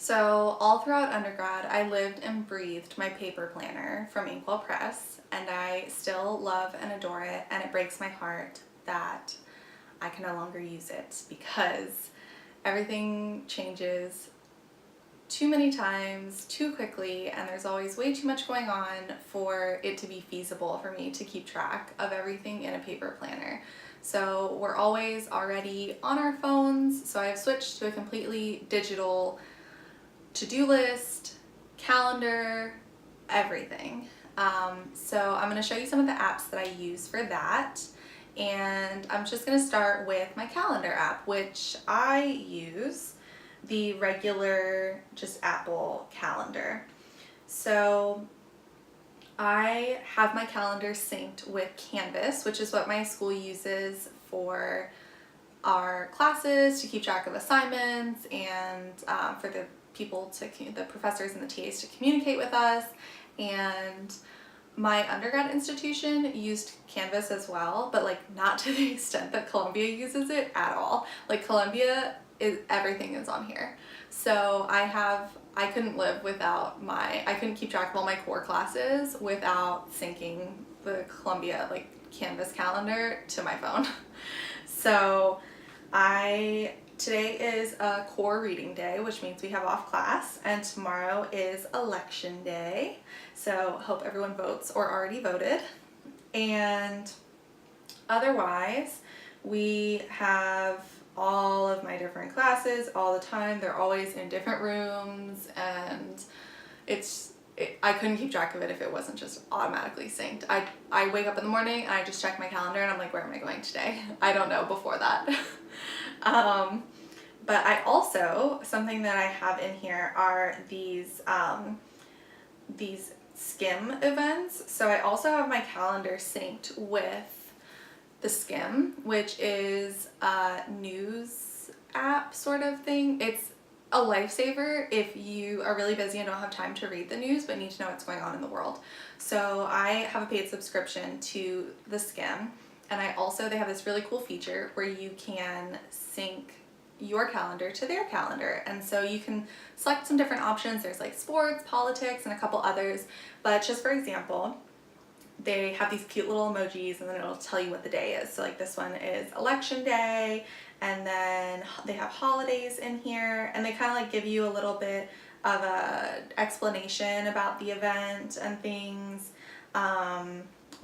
So all throughout undergrad, I lived and breathed my paper planner from inkWELL Press, and I still love and adore it, and it breaks my heart that I can no longer use it because everything changes too many times, too quickly, and there's always way too much going on for it to be feasible for me to keep track of everything in a paper planner. So we're always already on our phones, so I've switched to a completely digital to-do list, calendar, everything. So I'm going to show you some of the apps that I use for that. And I'm just going to start with my calendar app, which I use the regular just Apple calendar. So I have my calendar synced with Canvas, which is what my school uses for our classes to keep track of assignments and for the the professors and the TAs to communicate with us. And my undergrad institution used Canvas as well, but like not to the extent that Columbia uses it at all. Like Columbia everything is on here. So I couldn't live without I couldn't keep track of all my core classes without syncing the Columbia like Canvas calendar to my phone. So today is a core reading day, which means we have off class, and tomorrow is election day. So hope everyone votes or already voted. And otherwise, we have all of my different classes all the time. They're always in different rooms, and I couldn't keep track of it if it wasn't just automatically synced. I wake up in the morning and I just check my calendar and I'm like, where am I going today? I don't know before that. But I also, something that I have in here are these Skim events. So I also have my calendar synced with the Skim, which is a news app sort of thing. It's a lifesaver if you are really busy and don't have time to read the news but need to know what's going on in the world. So I have a paid subscription to the Skim, and they have this really cool feature where you can sync your calendar to their calendar, and so you can select some different options. There's like sports, politics, and a couple others, but just for example, they have these cute little emojis and then it'll tell you what the day is. So like this one is election day, and then they have holidays in here, and they kind of like give you a little bit of a explanation about the event and things.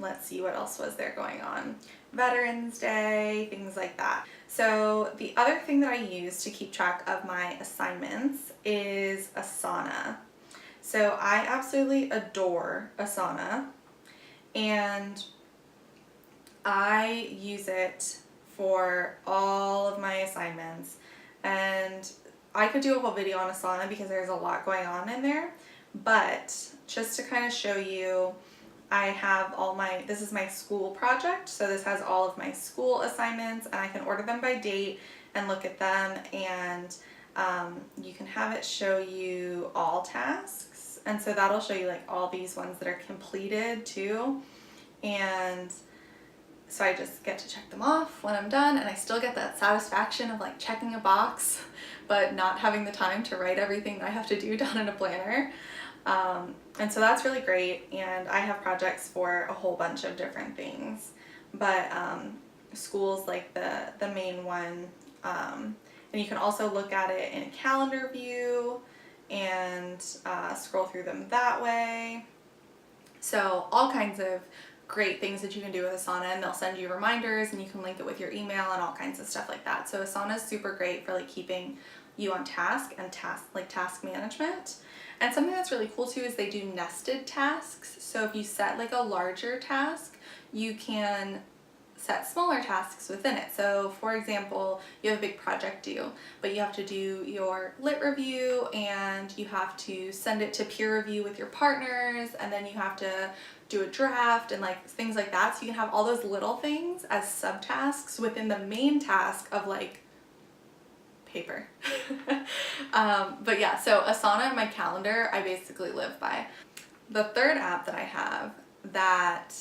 Let's see, what else was there going on? Veterans Day, things like that. So the other thing that I use to keep track of my assignments is Asana. So I absolutely adore Asana, and I use it for all of my assignments. And I could do a whole video on Asana because there's a lot going on in there, but just to kind of show you, I have this is my school project, so this has all of my school assignments, and I can order them by date and look at them, and you can have it show you all tasks, and so that'll show you like all these ones that are completed too, and so I just get to check them off when I'm done, and I still get that satisfaction of like checking a box but not having the time to write everything that I have to do down in a planner. And so that's really great, and I have projects for a whole bunch of different things, but school's like the main one, and you can also look at it in a calendar view and scroll through them that way. So all kinds of great things that you can do with Asana, and they'll send you reminders and you can link it with your email and all kinds of stuff like that. So Asana is super great for like keeping you on task and task management. And something that's really cool too is they do nested tasks. So if you set like a larger task, you can set smaller tasks within it. So for example, you have a big project due, but you have to do your lit review, and you have to send it to peer review with your partners, and then you have to do a draft and like things like that. So you can have all those little things as subtasks within the main task of like paper. But yeah, so Asana and my calendar, I basically live by. The third app that I have that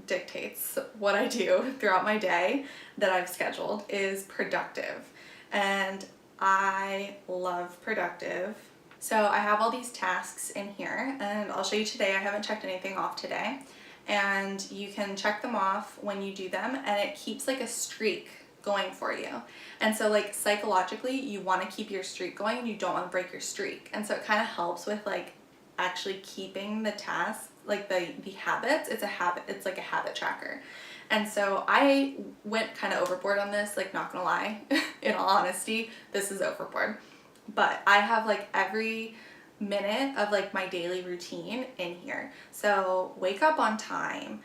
dictates what I do throughout my day that I've scheduled is Productive. And I love Productive So I have all these tasks in here, and I'll show you today. I haven't checked anything off today. And you can check them off when you do them, and it keeps like a streak going for you. And so like psychologically, you want to keep your streak going and you don't want to break your streak. And so it kind of helps with like actually keeping the task, like the habits. It's a habit, it's like a habit tracker. And so I went kind of overboard on this, like not gonna lie, in all honesty, this is overboard. But I have like every minute of like my daily routine in here. So wake up on time.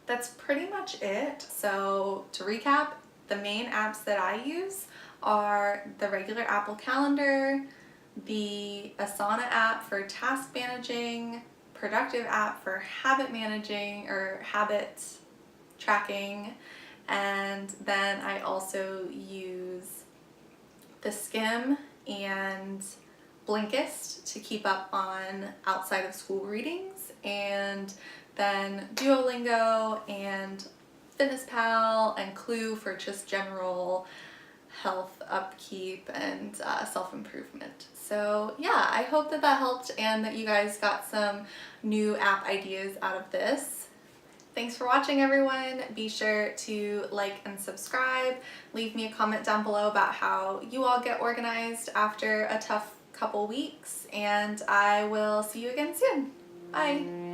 That's pretty much it. So to recap, the main apps that I use are the regular Apple Calendar, the Asana app for task managing, Productive app for habit managing or habit tracking, and then I also use the Skim and Blinkist to keep up on outside of school readings, and then Duolingo and FitnessPal and Clue for just general health upkeep and self-improvement. So yeah, I hope that that helped and that you guys got some new app ideas out of this. Thanks for watching, everyone. Be sure to like and subscribe. Leave me a comment down below about how you all get organized after a tough couple weeks, and I will see you again soon. Bye.